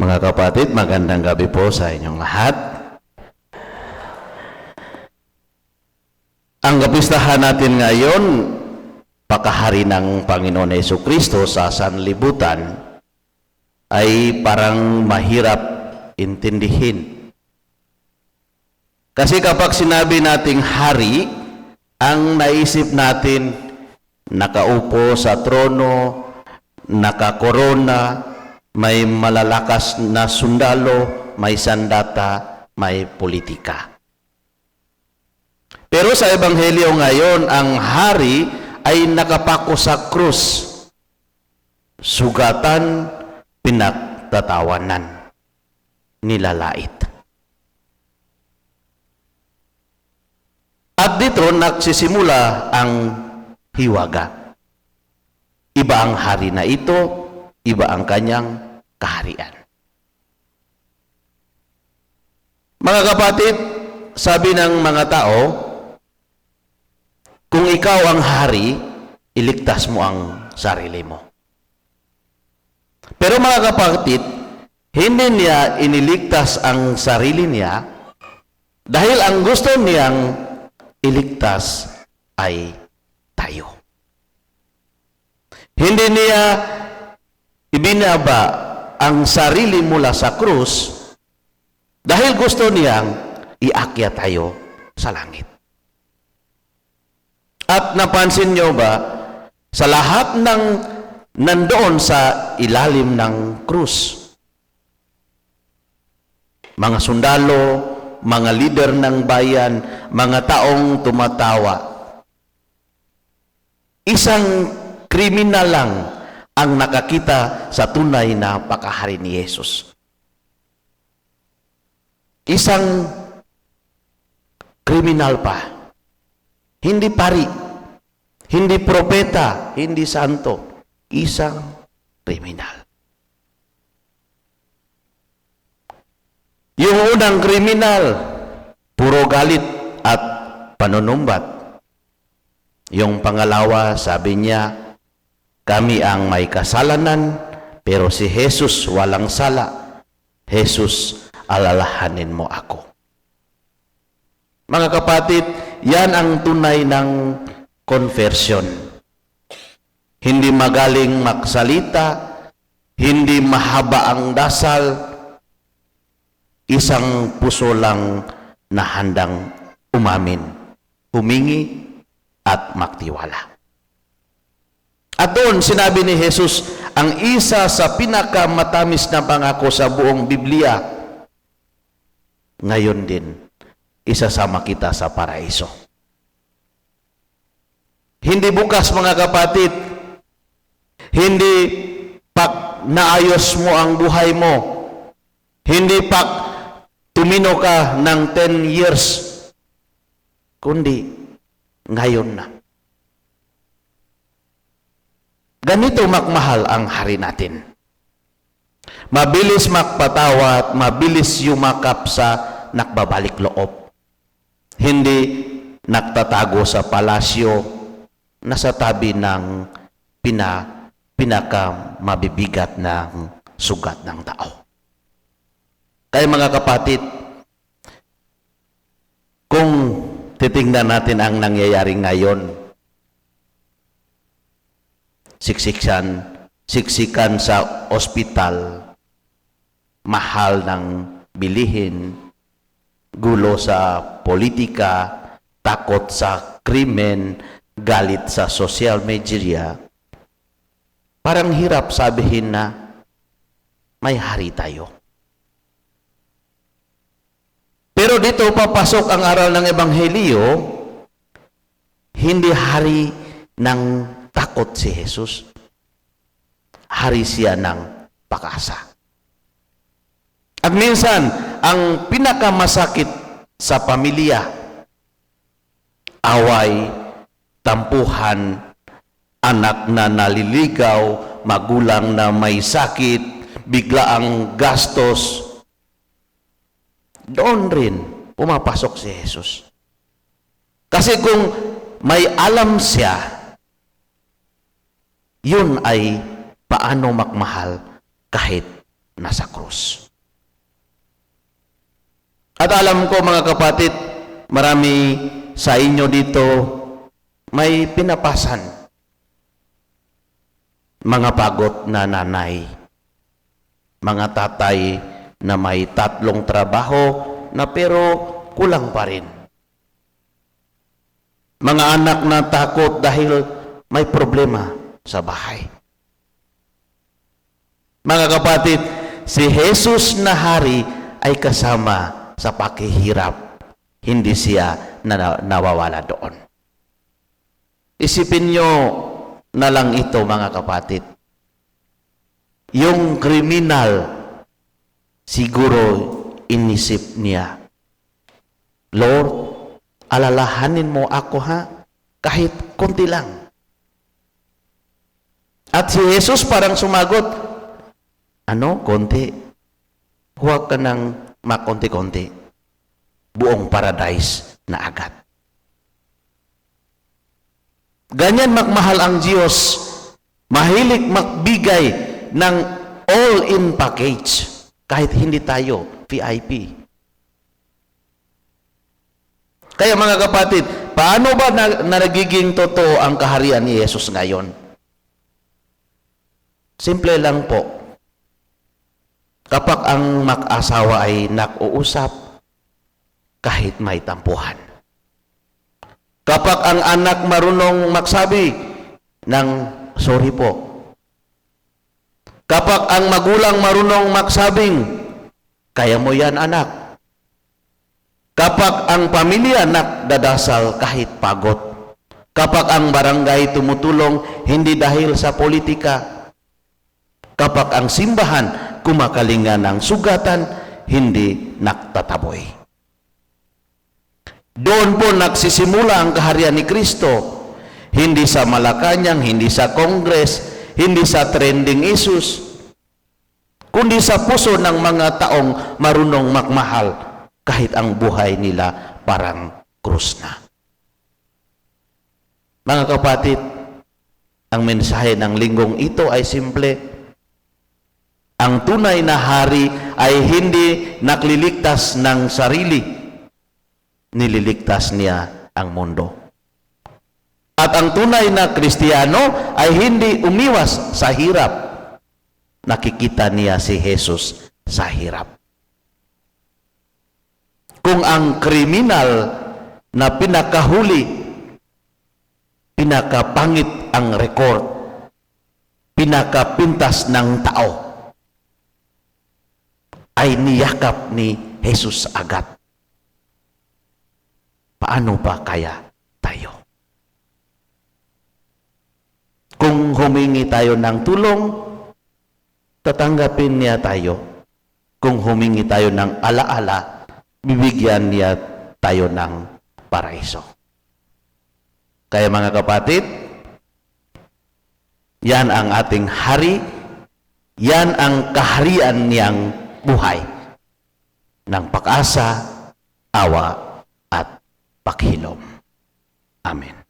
Mga kapatid, magandang gabi po sa inyong lahat. Ang kapistahan natin ngayon, pakahari ng Panginoon Jesucristo sa sanlibutan, ay parang mahirap intindihin. Kasi kapag sinabi nating hari, ang naisip natin nakaupo sa trono, nakakorona, may malalakas na sundalo, may sandata, may politika. Pero sa Ebanghelyo ngayon, ang hari ay nakapako sa krus. Sugatan, pinagtatawanan, nilalait. At dito nagsisimula ang hiwaga. Iba ang hari na ito, iba ang kanyang kaharian. Mga kapatid, sabi ng mga tao, kung ikaw ang hari, iligtas mo ang sarili mo. Pero mga kapatid, hindi niya iniligtas ang sarili niya dahil ang gusto niyang iligtas ay tayo. Hindi niya ibinaba ang sarili mula sa krus dahil gusto niyang iakyat tayo sa langit. At napansin niyo ba, sa lahat ng nandoon sa ilalim ng krus, mga sundalo, mga leader ng bayan, mga taong tumatawa, isang kriminal lang ang nakakita sa tunay na pakahari ni Jesus. Isang kriminal pa. Hindi pari, hindi propeta, hindi santo. Isang kriminal. Yung unang kriminal, puro galit at panunumbat. Yung pangalawa, sabi niya, kami ang may kasalanan, pero si Jesus walang sala. Jesus, alalahanin mo ako. Mga kapatid, yan ang tunay ng conversion. Hindi magaling magsalita, hindi mahaba ang dasal, isang puso lang na handang umamin, humingi at magtiwala. At doon, sinabi ni Jesus, ang isa sa pinakamatamis na pangako sa buong Biblia, ngayon din, isasama kita sa paraiso. Hindi bukas, mga kapatid, hindi pag naayos mo ang buhay mo, hindi pag tumino ka ng 10 years, kundi ngayon na. Ganito magmahal ang hari natin. Mabilis magpatawad, mabilis yumakap sa nakbabalik loob. Hindi nagtatago sa palasyo, nasa tabi ng pinakamabibigat ng sugat ng tao. Kaya mga kapatid, kung titingnan natin ang nangyayari ngayon, siksikan sa ospital, mahal ng bilihin, gulo sa politika, takot sa krimen, galit sa social media. Parang hirap sabihin na may hari tayo. Pero dito papasok ang aral ng Ebanghelyo, hindi hari ng takot si Jesus. Hari siya ng pag-asa. At minsan, ang pinakamasakit sa pamilya, away, tampuhan, anak na naliligaw, magulang na may sakit, biglaang gastos, doon rin pumapasok si Jesus. Kasi kung may alam siya, yun ay paano magmahal kahit nasa krus. At alam ko mga kapatid, marami sa inyo dito may pinapasan. Mga pagod na nanay, mga tatay na may 3 trabaho na pero kulang pa rin. Mga anak na takot dahil may problema sa bahay. Mga kapatid, si Jesus na hari ay kasama sa pakihirap. Hindi siya nawawala doon. Isipin nyo na lang ito mga kapatid. Yung kriminal, siguro inisip niya, Lord, alalahanin mo ako kahit konti lang. At si Jesus parang sumagot, konti? Huwag ka ng makonti-konti. Buong paradise na agad. Ganyan magmahal ang Diyos. Mahilig magbigay ng all-in package. Kahit hindi tayo VIP. Kaya mga kapatid, paano ba nagiging totoo ang kaharian ni Jesus ngayon? Simple lang po. Kapag ang mag-asawa ay nag-uusap, kahit may tampuhan. Kapag ang anak marunong magsabi ng sorry po. Kapag ang magulang marunong magsabing, kaya mo yan anak. Kapag ang pamilya nagdadasal kahit pagod. Kapag ang barangay tumutulong hindi dahil sa politika. Kapag ang simbahan kumakalinga ng sugatan, hindi nagtataboy. Doon po nagsisimula ang kaharian ni Kristo. Hindi sa Malacanang, hindi sa Congress, hindi sa trending issues, kundi sa puso ng mga taong marunong magmahal kahit ang buhay nila parang krus na. Mga kapatid, ang mensahe ng linggong ito ay simple. Ang tunay na hari ay hindi nagliligtas ng sarili, nililigtas niya ang mundo. At ang tunay na Kristiyano ay hindi umiwas sa hirap. Nakikita niya si Jesus sa hirap. Kung ang kriminal na pinakahuli, pinakapangit ang record, pinakapintas ng tao, ay niyakap ni Jesus agad. Paano ba kaya tayo? Kung humingi tayo ng tulong, tatanggapin niya tayo. Kung humingi tayo ng alaala, bibigyan niya tayo ng paraiso. Kaya mga kapatid, yan ang ating hari, yan ang kaharian niyang buhay ng pag-asa, awa, at paghilom. Amen.